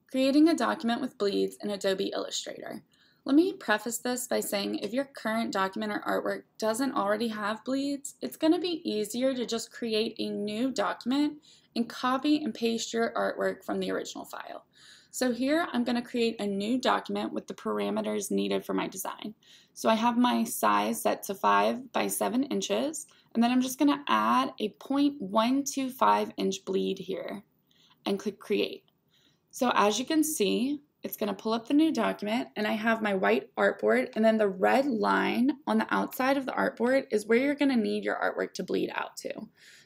Creating a document with bleeds in Adobe Illustrator. Let me preface this by saying if your current document or artwork doesn't already have bleeds, it's going to be easier to just create a new document and copy and paste your artwork from the original file. So here I'm going to create a new document with the parameters needed for my design. So I have my size set to 5 by 7 inches, and then I'm just going to add a 0.125 inch bleed here and click Create. So as you can see, it's going to pull up the new document, and I have my white artboard, and then the red line on the outside of the artboard is where you're going to need your artwork to bleed out to.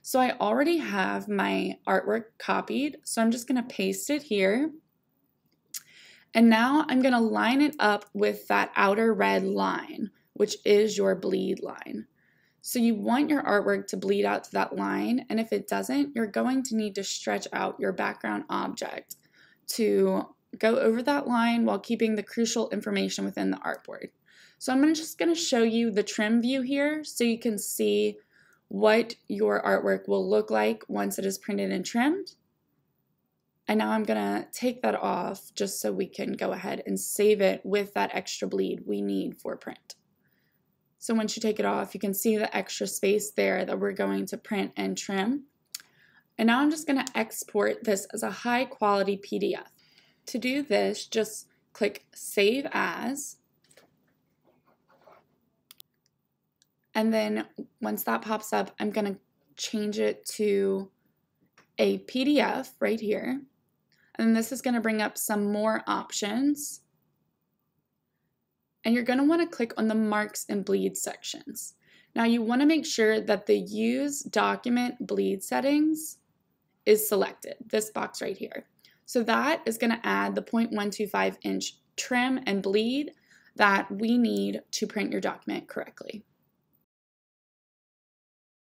So I already have my artwork copied, so I'm just going to paste it here. And now I'm going to line it up with that outer red line, which is your bleed line. So you want your artwork to bleed out to that line, and if it doesn't, you're going to need to stretch out your background object to go over that line while keeping the crucial information within the artboard. So I'm just going to show you the trim view here so you can see what your artwork will look like once it is printed and trimmed. And now I'm going to take that off just so we can go ahead and save it with that extra bleed we need for print. So once you take it off, you can see the extra space there that we're going to print and trim. And now I'm just going to export this as a high quality PDF. To do this, just click Save As. And then once that pops up, I'm going to change it to a PDF right here. And this is going to bring up some more options. And you're going to want to click on the marks and bleed sections. Now you want to make sure that the Use Document Bleed Settings is selected, this box right here. So that is going to add the 0.125 inch trim and bleed that we need to print your document correctly.